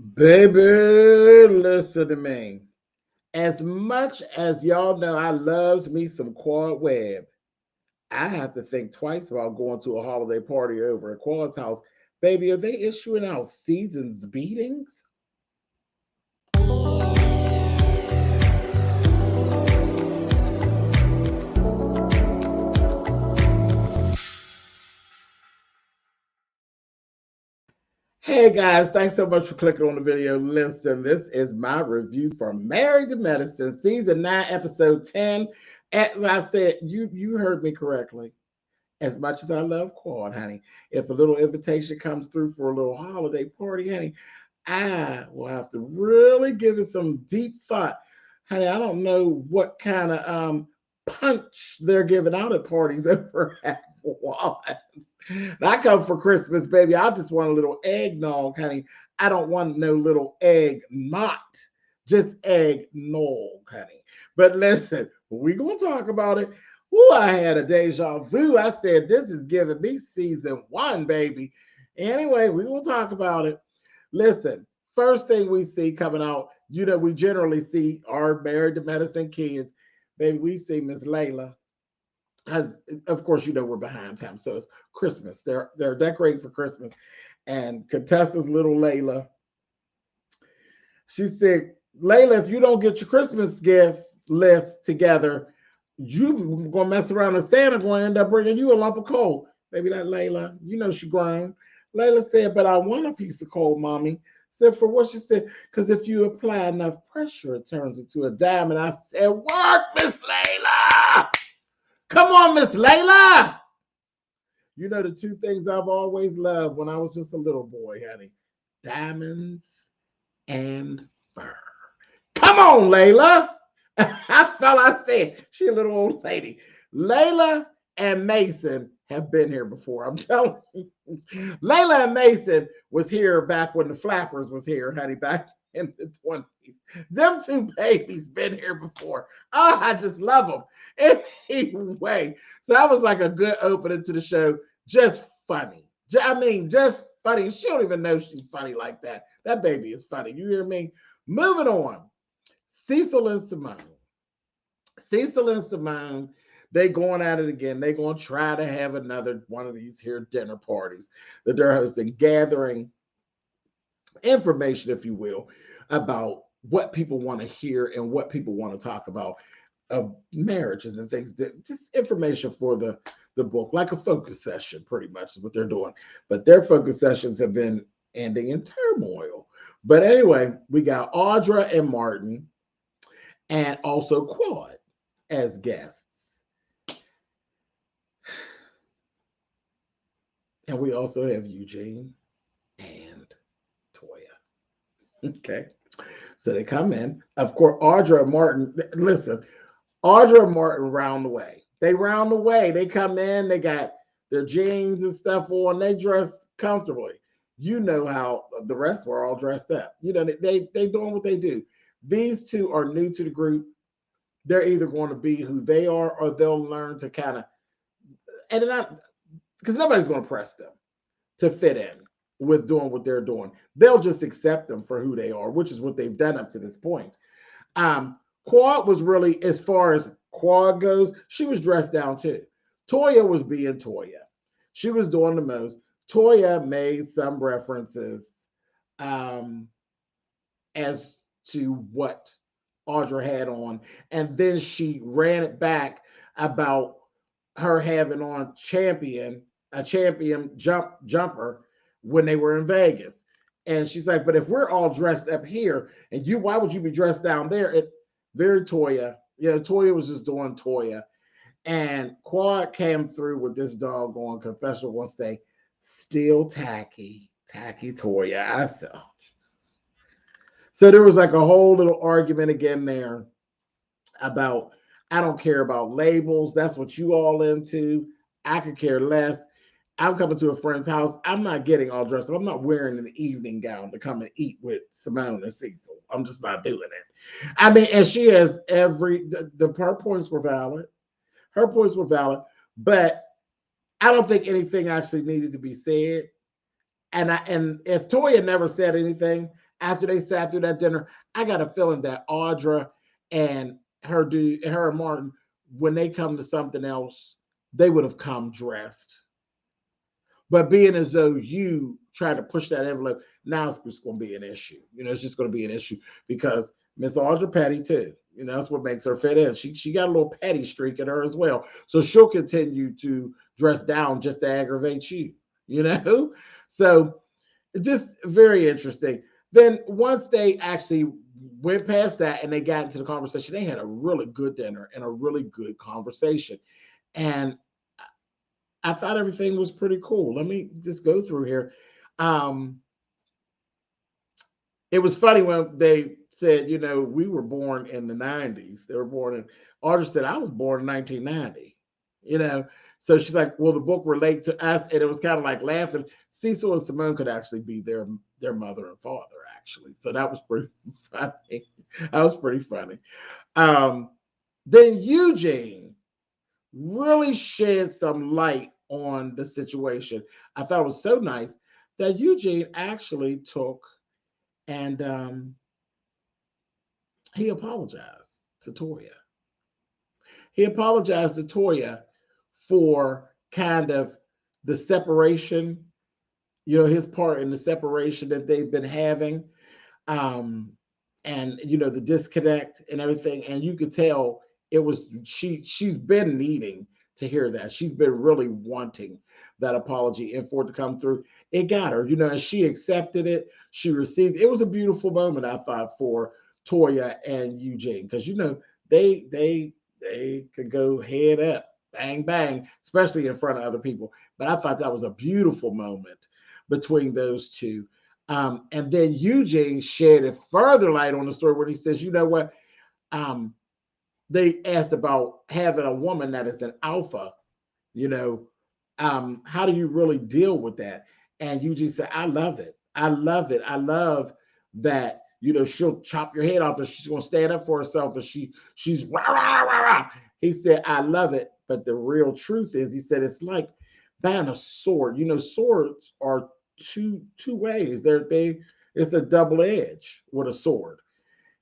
Baby, listen to me. As much as y'all know I loves me some quad web, I have to think twice about going to a holiday party over at Quad's house. Baby, are they issuing out seasons beatings? Hey guys, thanks so much for clicking on the video. Listen, this is my review for Married to Medicine, Season 9, Episode 10. As I said, you heard me correctly. As much as I love Quad, honey, if a little invitation comes through for a little holiday party, honey, I will have to really give it some deep thought. Honey, I don't know what kind of punch they're giving out at parties over at Quad. I come for Christmas, baby. I just want a little eggnog, honey. I don't want no little egg knot, just eggnog, honey. But listen, we're going to talk about it. Ooh, I had a deja vu. I said, this is giving me season 1, baby. Anyway, we're going to talk about it. Listen, first thing we see coming out, we generally see our Married to Medicine kids. Baby, we see Miss Layla. As, of course, we're behind time. So it's Christmas. They're decorating for Christmas. And Contessa's little Layla, she said, Layla, if you don't get your Christmas gift list together, you gonna mess around and Santa gonna end up bringing you a lump of coal. Baby, that Layla, she grown. Layla said, but I want a piece of coal, mommy. Said, for what? She said, because if you apply enough pressure, it turns into a diamond. I said, work, Miss Layla. Come on, Miss Layla. The two things I've always loved when I was just a little boy, honey. Diamonds and fur. Come on, Layla. That's all I said. She a little old lady. Layla and Mason have been here before. I'm telling you. Layla and Mason was here back when the Flappers was here, honey, back in the 20s. Them two babies been here before. Oh, I just love them. Anyway, so that was like a good opening to the show. Just funny. Just funny. She don't even know she's funny like that. That baby is funny. You hear me? Moving on. Cecil and Simone. They going at it again. They going to try to have another one of these here dinner parties that they're hosting, gathering information, if you will, about what people want to hear and what people want to talk about of marriages and things. Just information for the book, like a focus session, pretty much is what they're doing. But their focus sessions have been ending in turmoil. But anyway, we got Audra and Martin and also Quad as guests. And we also have Eugene and Toya. Okay. So they come in. Of course, Audra and Martin, listen, Audra and Martin round the way. They round the way. They come in, they got their jeans and stuff on. They dress comfortably. You know how the rest were all dressed up. They doing what they do. These two are new to the group. They're either going to be who they are or they'll learn to kind of, and not, because nobody's going to press them to fit in with doing what they're doing. They'll just accept them for who they are, which is what they've done up to this point. Quad was really, as far as Quad goes, she was dressed down too. Toya was being Toya. She was doing the most. Toya made some references as to what Audra had on, and then she ran it back about her having on a champion jumper when they were in Vegas. And she's like, but if we're all dressed up here, and why would you be dressed down there? Very Toya. Toya was just doing Toya. And Quad came through with this doggone confessional, will say, still tacky Toya. I said, oh, Jesus. So there was like a whole little argument again there about, I don't care about labels. That's what you all into. I could care less. I'm coming to a friend's house. I'm not getting all dressed up. I'm not wearing an evening gown to come and eat with Simone and Cecil. I'm just not doing it. And she has her points were valid. Her points were valid, but I don't think anything actually needed to be said. And if Toya never said anything, after they sat through that dinner, I got a feeling that Audra and her and Martin, when they come to something else, they would have come dressed. But being as though you try to push that envelope, now it's just going to be an issue. It's just going to be an issue because Miss Audra petty too. That's what makes her fit in. She got a little petty streak in her as well. So she'll continue to dress down just to aggravate you. So just very interesting. Then once they actually went past that and they got into the conversation, they had a really good dinner and a really good conversation. And I thought everything was pretty cool. Let me just go through here. It was funny when they said, we were born in the 90s. They were born in, Audra said, I was born in 1990. So she's like, well, the book relate to us. And it was kind of like laughing. Cecil and Simone could actually be their mother and father, actually. So that was pretty funny. That was pretty funny. Then Eugene really shed some light on the situation. I thought it was so nice that Eugene actually took and he apologized to Toya. He apologized to Toya for kind of the separation, his part in the separation that they've been having, and the disconnect and everything. And you could tell it was she's been needing to hear that. She's been really wanting that apology and for it to come through. It got her, and she accepted it. She received it. It was a beautiful moment, I thought, for Toya and Eugene, because they could go head up, bang bang, especially in front of other people. But I thought that was a beautiful moment between those two. And then Eugene shed a further light on the story when he says, you know what? They asked about having a woman that is an alpha, how do you really deal with that? And Eugene said, I love it. I love it. I love that, she'll chop your head off and she's going to stand up for herself and she's rah, rah, rah, rah. He said, I love it. But the real truth is, he said, it's like buying a sword. Swords are two ways. It's a double edge with a sword.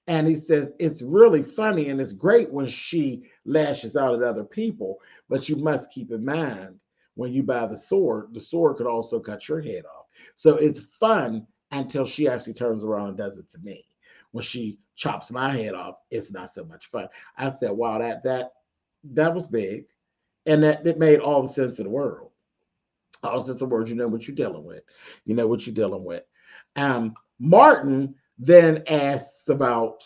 And he says, it's really funny and it's great when she lashes out at other people, but you must keep in mind when you buy the sword could also cut your head off. So it's fun until she actually turns around and does it to me. When she chops my head off, it's not so much fun. I said, wow, that was big. And that made all the sense in the world. All the sense of words, you know what you're dealing with. You know what you're dealing with. Martin then asks about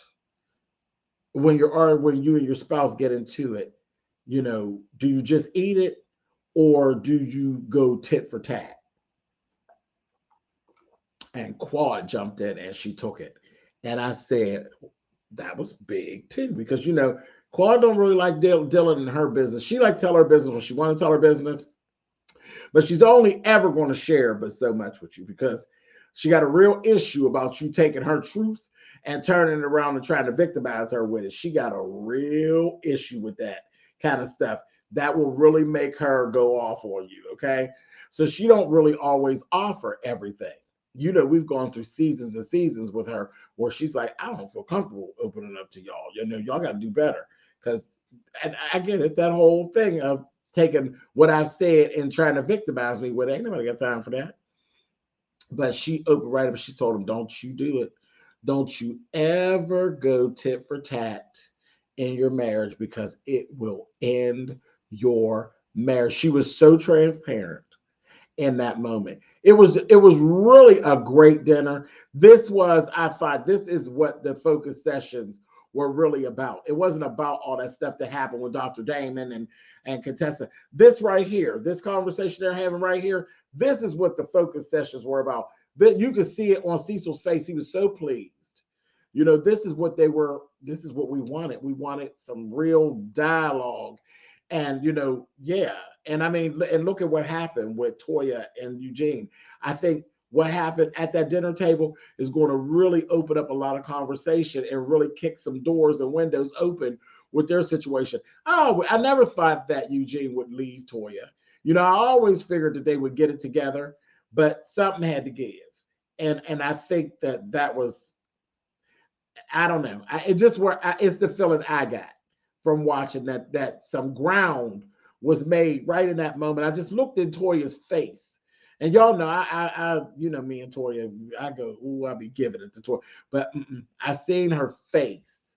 when you and your spouse get into it, do you just eat it or do you go tit for tat? And Quad jumped in and she took it. And I said, that was big too, because Quad don't really like dealing in her business. She like tell her business when she want to tell her business, but she's only ever going to share but so much with you, because she got a real issue about you taking her truth and turning it around and trying to victimize her with it. She got a real issue with that kind of stuff. That will really make her go off on you, okay? So she don't really always offer everything. We've gone through seasons and seasons with her where she's like, I don't feel comfortable opening up to y'all. Y'all got to do better. And I get it, that whole thing of taking what I've said and trying to victimize me with it. Ain't nobody got time for that. But she opened right up. She told him, don't you do it. Don't you ever go tit for tat in your marriage, because it will end your marriage. She was so transparent in that moment. It was really a great dinner. I thought this is what the focus sessions were really about. It wasn't about all that stuff that happened with Dr. Damon and Contessa. This right here, this conversation they're having right here, this is what the focus sessions were about. That you could see it on Cecil's face. He was so pleased. This is what this is what we wanted. We wanted some real dialogue. And, yeah. And I mean, and look at what happened with Toya and Eugene. I think what happened at that dinner table is going to really open up a lot of conversation and really kick some doors and windows open with their situation. Oh, I never thought that Eugene would leave Toya. I always figured that they would get it together, but something had to give. And I think that was, I don't know. It just it's the feeling I got from watching that some ground was made right in that moment. I just looked in Toya's face, and y'all know you know me and Toya. I go, ooh, I'll be giving it to Toya, but I seen her face,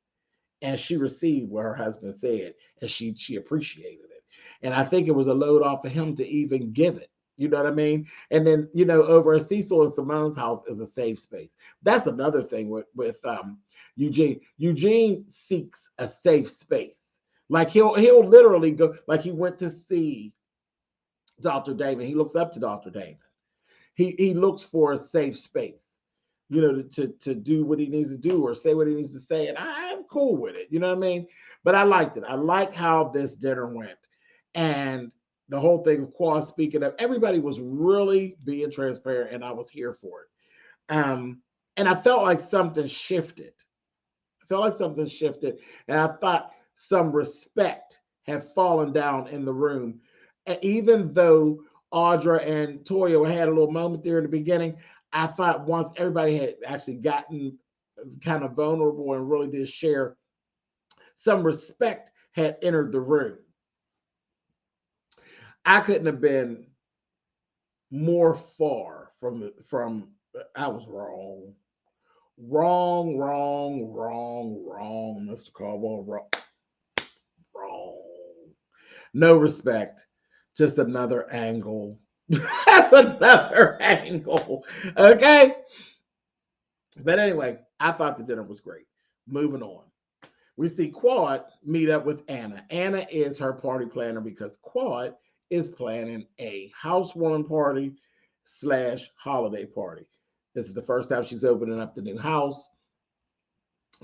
and she received what her husband said, and she appreciated it, and I think it was a load off of him to even give it. You know what I mean? And then, over at Cecil and Simone's house is a safe space. That's another thing with Eugene. Eugene seeks a safe space. Like he'll literally go, like he went to see Dr. Damon. He looks up to Dr. Damon. He looks for a safe space, to do what he needs to do or say what he needs to say. And I'm cool with it. You know what I mean? But I liked it. I like how this dinner went. And the whole thing of Quad speaking up, everybody was really being transparent, and I was here for it. And I felt like something shifted. And I thought some respect had fallen down in the room. And even though Audra and Toya had a little moment there in the beginning, I thought once everybody had actually gotten kind of vulnerable and really did share, some respect had entered the room. I couldn't have been more far from I was wrong, Mr. Colwell, wrong. No respect, just another angle. That's another angle. Okay. But anyway, I thought the dinner was great. Moving on. We see Quad meet up with Anna. Anna is her party planner because Quad is planning a housewarming party / holiday party. This is the first time she's opening up the new house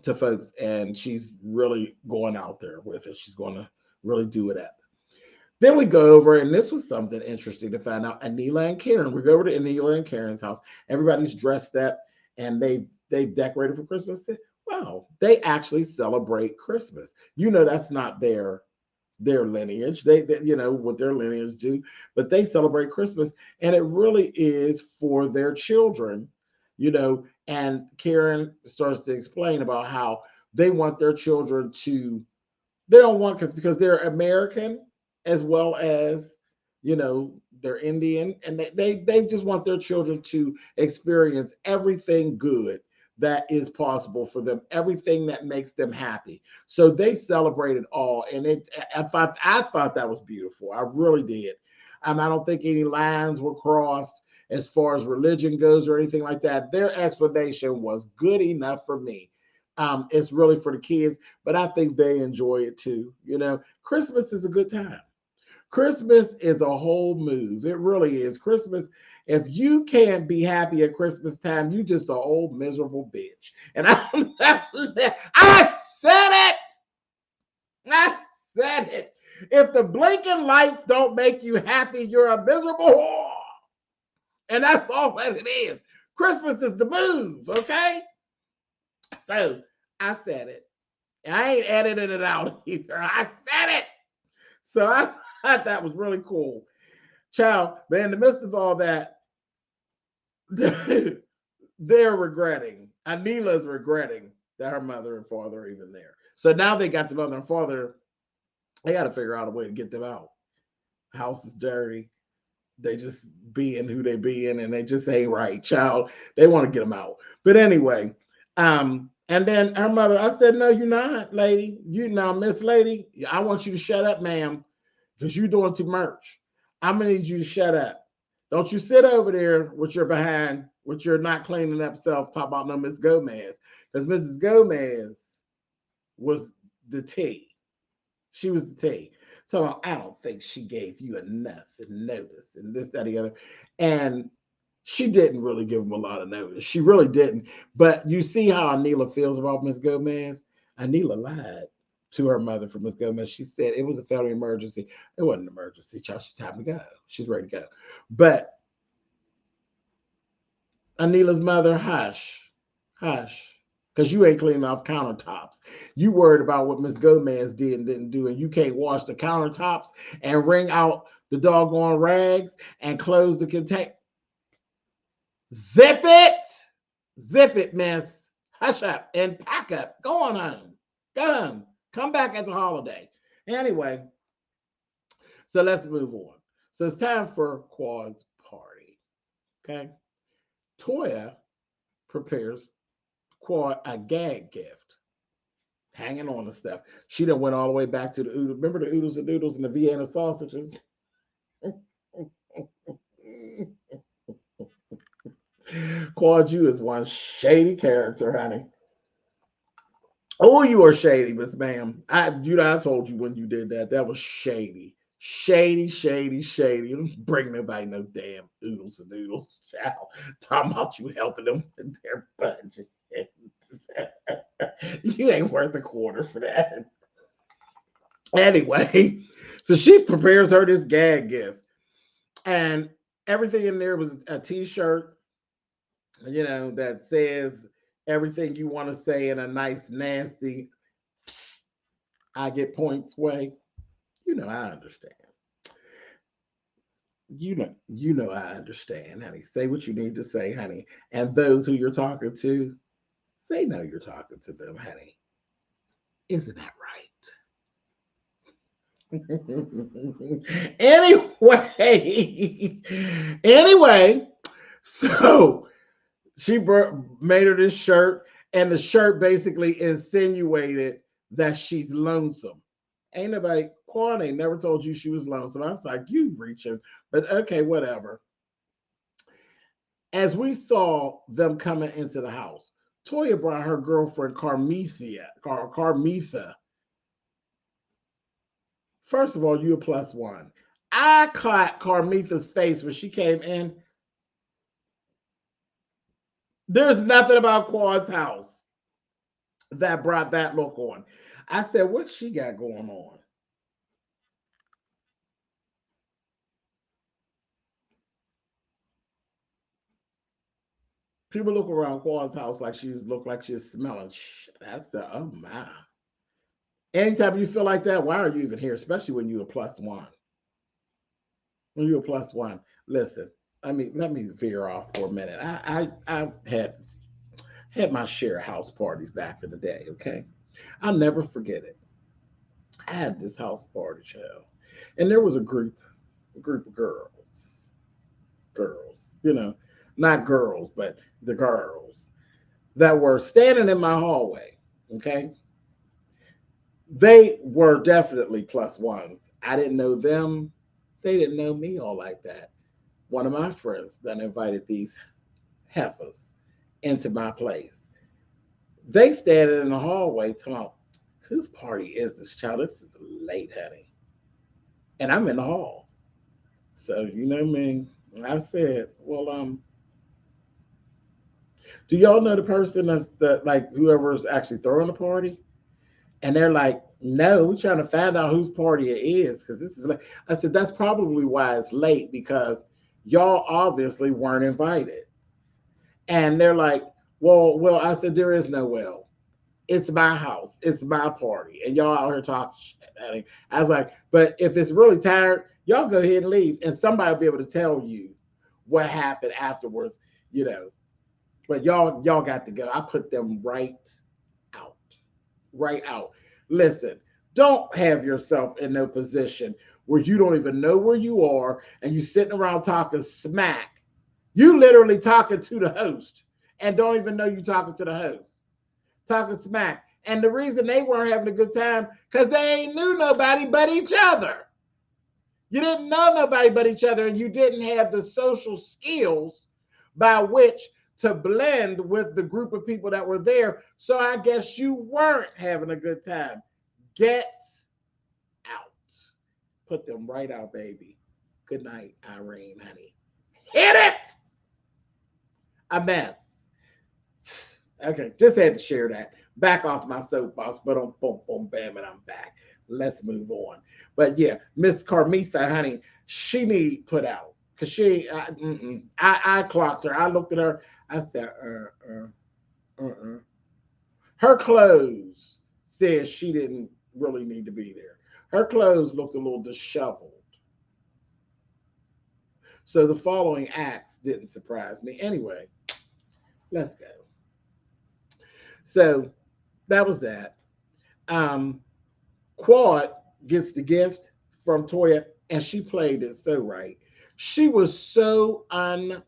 to folks, and she's really going out there with it. She's going to really do it up. Then we go over, and this was something interesting to find out. Anila and Karen. We go over to Anila and Karen's house. Everybody's dressed up, and they've decorated for Christmas. Wow, they actually celebrate Christmas. That's not their lineage. They what their lineage do, but they celebrate Christmas, and it really is for their children. And Karen starts to explain about how they want their children to. They don't want, because they're American as well as they're Indian, and they just want their children to experience everything good that is possible for them, everything that makes them happy. So they celebrate it all, and I thought that was beautiful. I really did. I don't think any lines were crossed as far as religion goes or anything like that. Their explanation was good enough for me. It's really for the kids, but I think they enjoy it too. Christmas is a good time. Christmas is a whole move. It really is. Christmas, if you can't be happy at Christmas time, you just an old miserable bitch. And I said it. I said it. If the blinking lights don't make you happy, you're a miserable whore. And that's all that it is. Christmas is the move, okay? So I said it. I ain't editing it out either. I said it. So I thought that was really cool. Child, but in the midst of all that, they're regretting. Anila's regretting that her mother and father are even there. So now they got the mother and father. They got to figure out a way to get them out. House is dirty. They just being who they being, and they just ain't right. Child, they want to get them out. But anyway, and then her mother, I said, no, you're not, lady. You now, Miss Lady, I want you to shut up, ma'am, because you're doing too much. I'm going to need you to shut up. Don't you sit over there with your behind, with your not cleaning up self, talk about no Miss Gomez. Because Mrs. Gomez was the T. She was the T. So I don't think she gave you enough notice and this, that, the other. And she didn't really give him a lot of notice. She really didn't. But you see how Anila feels about Miss Gomez? Anila lied to her mother for Miss Gomez. She said it was a family emergency. It wasn't an emergency, child. She's time to go. She's ready to go. But Anila's mother, hush, because you ain't cleaning off countertops. You worried about what Miss Gomez did and didn't do, and you can't wash the countertops and wring out the doggone rags and close the container. Zip it. Zip it, miss. Hush up and pack up. Go on home. Go home. Come back at the holiday. Anyway, so let's move on. So it's time for Quad's party. Okay. Toya prepares Quad a gag gift, hanging on to stuff. She done went all the way back to the oodles. Remember the oodles and noodles and the Vienna sausages? Quad, you is one shady character, honey. Oh, you are shady, Miss Ma'am. I told you when you did that. That was shady. Shady, shady, shady. You don't bring nobody no damn oodles and noodles. Child. Talking about you helping them with their budget. You ain't worth a quarter for that. Anyway, so she prepares her this gag gift. And everything in there was a t-shirt, that says everything you want to say in a nice, nasty, I get points way. I understand. I understand, honey. Say what you need to say, honey. And those who you're talking to, they know you're talking to them, honey. Isn't that right? Anyway, so she made her this shirt, and the shirt basically insinuated that she's lonesome. Ain't nobody, Quan ain't never told you she was lonesome. I was like, you reaching, but okay, whatever. As we saw them coming into the house, Toya brought her girlfriend Carmitha. First of all, you a +1. I caught Carmitha's face when she came in. There's nothing about Quad's house that brought that look on. I said, what she got going on? People look around Quad's house like she's smelling shit. I said, oh my. Anytime you feel like that, why are you even here? Especially when you're a +1. When you're a +1. Listen, let me veer off for a minute. I had my share of house parties back in the day, okay? I'll never forget it. I had this house party show, and there was a group of girls, not girls, but the girls that were standing in my hallway, okay? They were definitely +1s. I didn't know them. They didn't know me all like that. One of my friends that invited these heifers into my place. They standing in the hallway talking about, whose party is this, child? This is late, honey. And I'm in the hall. So, you know me. I said, well, do y'all know the person that's whoever's actually throwing the party? And they're like, no, we're trying to find out whose party it is because this is late. I said, that's probably why it's late because y'all obviously weren't invited. And they're like, well, I said, there is no well. It's my house. It's my party. And y'all out here talking shit. I was like, but if it's really tired, y'all go ahead and leave. And somebody will be able to tell you what happened afterwards, But y'all got to go. I put them right out. Right out. Listen, don't have yourself in no position where you don't even know where you are and you sitting around talking smack. You literally talking to the host and don't even know you talking to the host. Talking smack. And the reason they weren't having a good time, because they ain't knew nobody but each other. You didn't know nobody but each other, and you didn't have the social skills by which to blend with the group of people that were there. So I guess you weren't having a good time. Get out. Put them right out, baby. Good night, Irene, honey. Hit it! A mess. Okay, just had to share that. Back off my soapbox, but on boom, boom, bam, and I'm back. Let's move on. But yeah, Miss Carmitha, honey, she need put out. Because I clocked her. I looked at her. I said, Her clothes said she didn't really need to be there. Her clothes looked a little disheveled. So the following acts didn't surprise me. Anyway, let's go. So that was that. Um, Quad gets the gift from Toya, and she played it so right. She was so unbothered,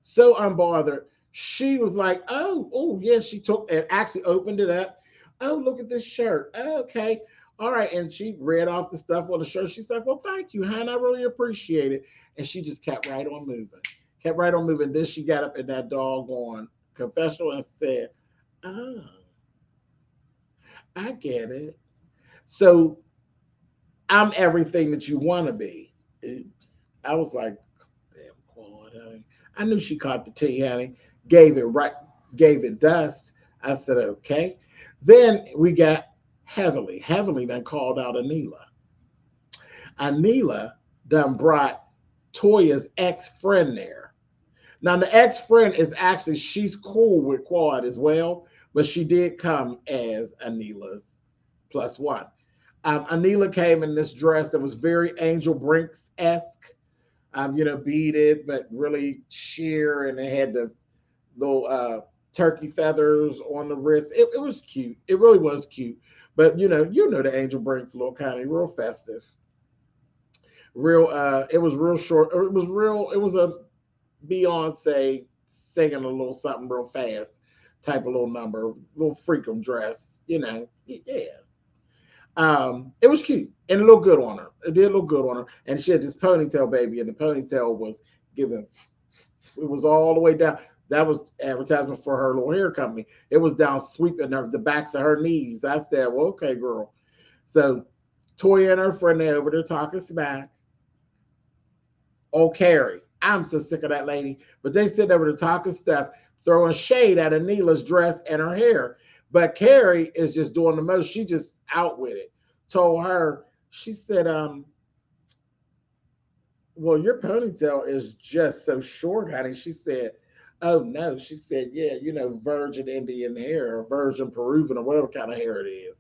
so unbothered. She was like, oh, yeah. She took and actually opened it up. Oh, look at this shirt. Okay, all right. And she read off the stuff on the shirt. She's like, well, thank you, hon. I really appreciate it. And she just kept right on moving, kept right on moving. Then she got up in that doggone confessional and said, oh, I get it. So I'm everything that you want to be. Oops. I was like, damn, Quad, honey. I knew she caught the tea, honey. Gave it right, gave it dust. I said, okay. Then we got Heavily. Heavily then called out Anila. Anila done brought Toya's ex-friend there. Now the ex-friend is actually, she's cool with Quad as well, but she did come as Anila's plus one. Anila came in this dress that was very Angel Brinks esque, beaded, but really sheer, and it had the little turkey feathers on the wrist. It was cute. It really was cute. But the Angel Brinks little kind of real festive, real. It was real short. It was real. It was a Beyonce singing a little something real fast type of little number, little freakum dress. Yeah. It was cute and it looked good on her. It did look good on her. And she had this ponytail, baby, and the ponytail was giving, it was all the way down. That was advertisement for her little hair company. It was down sweeping the backs of her knees. I said, well, okay, girl. So Toya and her friend, they over there talking smack. Oh, Carrie. I'm so sick of that lady. But they sitting over there talking stuff, throwing shade at Anila's dress and her hair. But Carrie is just doing the most. She just out with it. Told her, she said, well, your ponytail is just so short, honey. She said, oh no. She said, yeah, virgin Indian hair, or virgin Peruvian, or whatever kind of hair it is.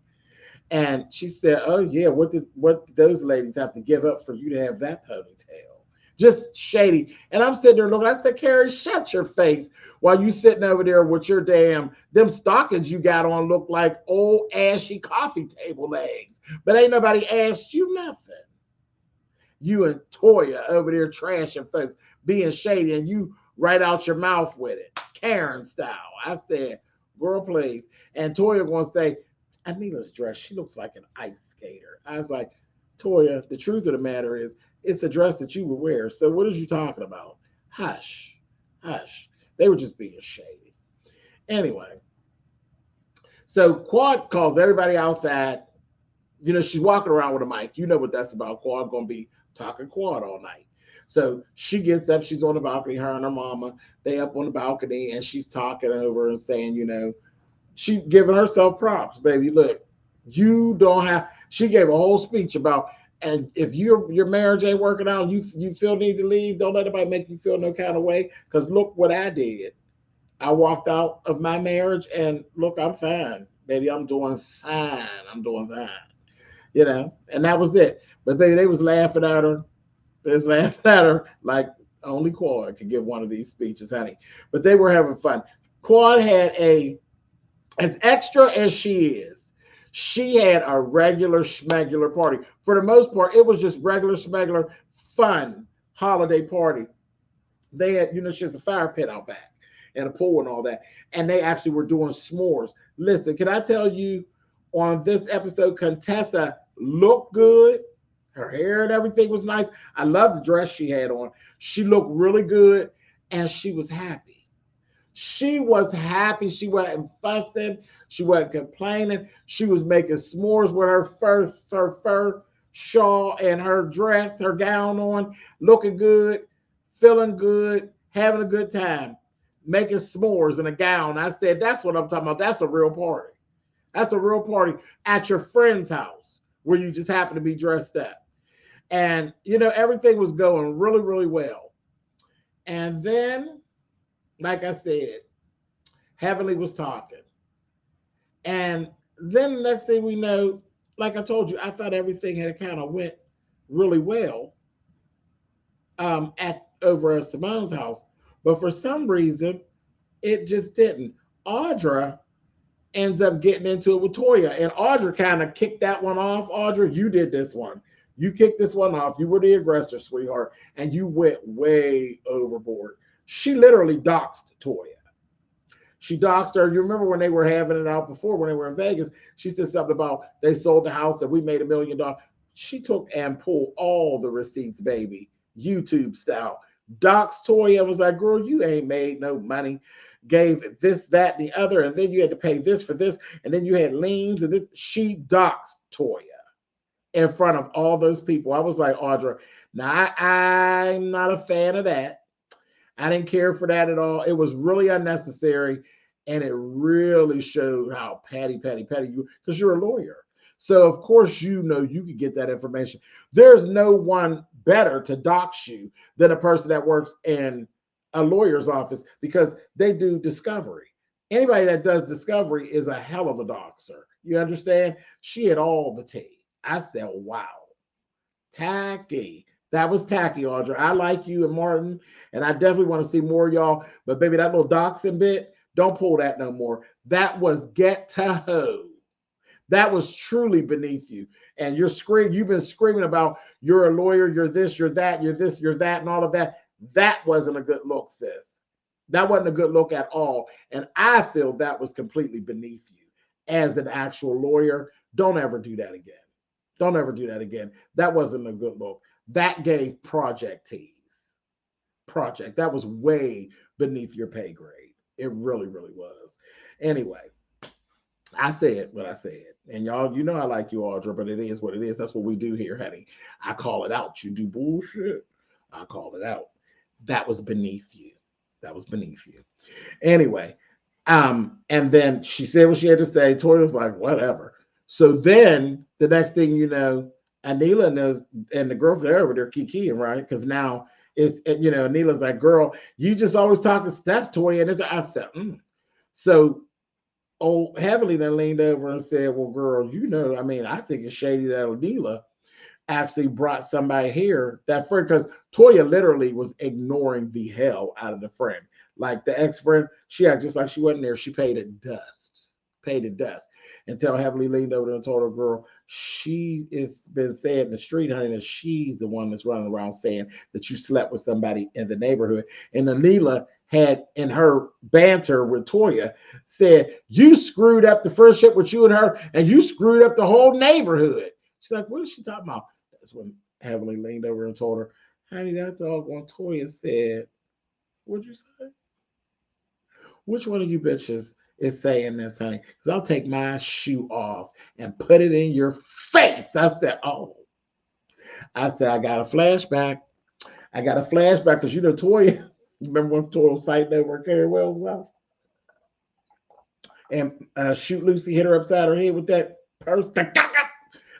And she said, oh yeah, what did those ladies have to give up for you to have that ponytail? Just shady. And I'm sitting there looking. I said, Carrie, shut your face while you sitting over there with your them stockings you got on look like old ashy coffee table legs. But ain't nobody asked you nothing. You and Toya over there trashing folks, being shady, and you right out your mouth with it, Karen style. I said, girl, please. And Toya gonna say, Anila's dress, she looks like an ice skater. I was like, Toya, the truth of the matter is, it's a dress that you would wear. So what is you talking about? Hush, hush. They were just being shady. Anyway, so Quad calls everybody outside. She's walking around with a mic. You know what that's about. Quad gonna be talking Quad all night. So she gets up. She's on the balcony. Her and her mama, they up on the balcony, and she's talking over and saying, she giving herself props, baby. Look, you don't have. She gave a whole speech about, and if your marriage ain't working out, you feel need to leave. Don't let anybody make you feel no kind of way. Because look what I did. I walked out of my marriage, and look, I'm fine, baby. I'm doing fine. I'm doing fine. And that was it. But baby, they was laughing at her. They was laughing at her like only Quad could give one of these speeches, honey. But they were having fun. Quad had as extra as she had a regular schmegular party. For the most part, it was just regular schmegular fun holiday party. They had, she has a fire pit out back and a pool and all that. And they actually were doing s'mores. Listen, can I tell you, on this episode, Contessa looked good. Her hair and everything was nice. I love the dress she had on. She looked really good, and she was happy. She was happy. She wasn't fussing. She wasn't complaining. She was making s'mores with her fur shawl and her dress, her gown on, looking good, feeling good, having a good time, making s'mores in a gown. I said, that's what I'm talking about. That's a real party. That's a real party at your friend's house where you just happen to be dressed up. And, everything was going really, really well. And then, like I said, Heavenly was talking. And then the next thing we know, like I told you, I thought everything had kind of went really well over at Simone's house. But for some reason, it just didn't. Audra ends up getting into it with Toya, and Audra kind of kicked that one off. Audra, you did this one. You kicked this one off. You were the aggressor, sweetheart, and you went way overboard. She literally doxed Toya. She doxed her. You remember when they were having it out before, when they were in Vegas, she said something about they sold the house and we made $1 million. She took and pulled all the receipts, baby, YouTube style. Doxed Toya, was like, girl, you ain't made no money. Gave this, that, and the other, and then you had to pay this for this, and then you had liens and this. She doxed Toya in front of all those people. I was like, Audra, now I'm not a fan of that. I didn't care for that at all. It was really unnecessary. And it really showed how petty you, because you're a lawyer. So of course, you know, you could get that information. There's no one better to dox you than a person that works in a lawyer's office, because they do discovery. Anybody that does discovery is a hell of a doxer. You understand? She had all the tea. I said, wow, tacky. That was tacky, Audra. I like you and Martin, and I definitely want to see more of y'all. But baby, that little doxing bit, don't pull that no more. That was get to hoe. That was truly beneath you. And you've been screaming about you're a lawyer, you're this, you're that, you're this, you're that, and all of that. That wasn't a good look, sis. That wasn't a good look at all. And I feel that was completely beneath you as an actual lawyer. Don't ever do that again. Don't ever do that again. That wasn't a good look. That gave project tease. Project. That was way beneath your pay grade. It really, really was. Anyway, I said what I said. And y'all, you know I like you, Audra, but it is what it is. That's what we do here, honey. I call it out. You do bullshit, I call it out. That was beneath you. That was beneath you. Anyway, and then she said what she had to say. Tori was like, whatever. So then the next thing you know, Anila knows, and the girlfriend over there kikiing, right? Because now it's, you know, Anila's like, girl, you just always talk to Steph, Tori. And it's, I said, So old Heavenly then leaned over and said, well, girl, you know, I mean, I think it's shady that Anila actually brought somebody here, that friend, because Toya literally was ignoring the hell out of the friend. Like the ex-friend, she acted just like she wasn't there. She paid it dust. Paid it dust. Until Heavenly leaned over and told her, girl, she has been saying in the street, honey, that she's the one that's running around saying that you slept with somebody in the neighborhood. And Anila had, in her banter with Toya, said, you screwed up the friendship with you and her, and you screwed up the whole neighborhood. She's like, what is she talking about? That's when Heavenly leaned over and told her, honey, that doggone Toya said, what'd you say? Which one of you bitches is saying this, honey? Because I'll take my shoe off and put it in your face. I said, oh. I said, I got a flashback. I got a flashback because you know Toya, you remember when Toya was fighting over at Carrie Wells' house? And Shoot Lucy hit her upside her head with that purse.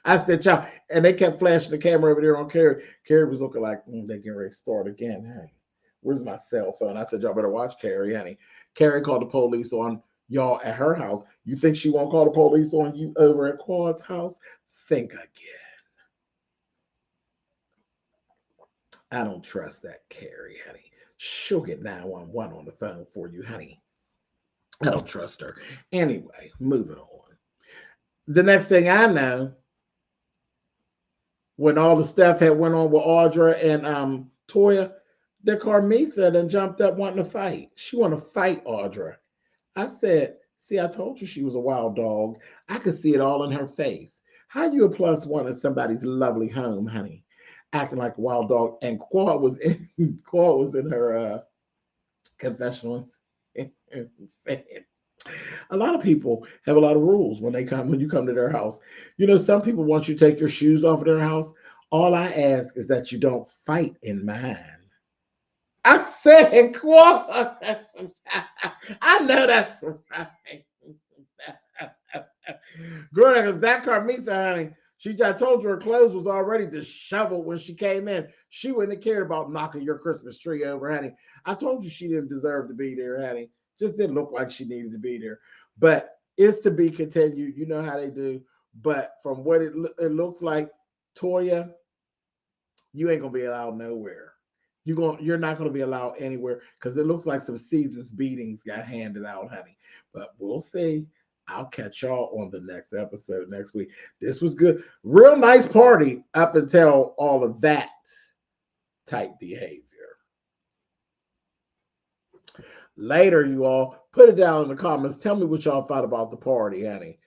I said, y'all, and they kept flashing the camera over there on Carrie. Carrie was looking like, they get ready to start again. Hey, where's my cell phone? I said, y'all better watch Carrie, honey. Carrie called the police on y'all at her house. You think she won't call the police on you over at Quad's house? Think again. I don't trust that Carrie, honey. She'll get 911 on the phone for you, honey. I don't trust her. Anyway, moving on. The next thing I know, when all the stuff had went on with Audra and Toya, the Carmitha then jumped up wanting to fight. She wanted to fight Audra. I said, see, I told you she was a wild dog. I could see it all in her face. How you a plus one in somebody's lovely home, honey? Acting like a wild dog. And Quad was in her confessional and said, a lot of people have a lot of rules when you come to their house. You know, some people want you to take your shoes off of their house. All I ask is that you don't fight in mine. I said, Quad. I know that's right. Girl, because that Carmitha, honey, I told you her clothes was already disheveled when she came in. She wouldn't have cared about knocking your Christmas tree over, honey. I told you she didn't deserve to be there, honey. Just didn't look like she needed to be there. But it's to be continued. You know how they do. But from what it looks like, Toya, you ain't going to be allowed nowhere. You're not gonna be allowed anywhere because it looks like some seasons beatings got handed out, honey. But we'll see. I'll catch y'all on the next episode next week. This was good. Real nice party up until all of that type behavior. Later, you all put it down in the comments. Tell me what y'all thought about the party, honey.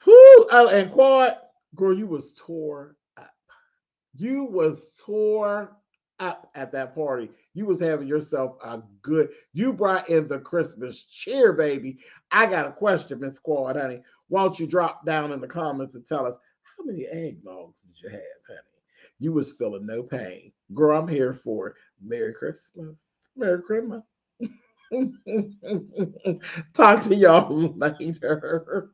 Whoo! Oh, and Quad, girl, you was tore up. You was tore up at that party. You was having yourself a good. You brought in the Christmas cheer, baby. I got a question, Miss Quad, honey. Why don't you drop down in the comments and tell us how many eggnogs did you have, honey? You was feeling no pain, girl. I'm here for it. Merry Christmas. Merry Christmas. Talk to y'all later.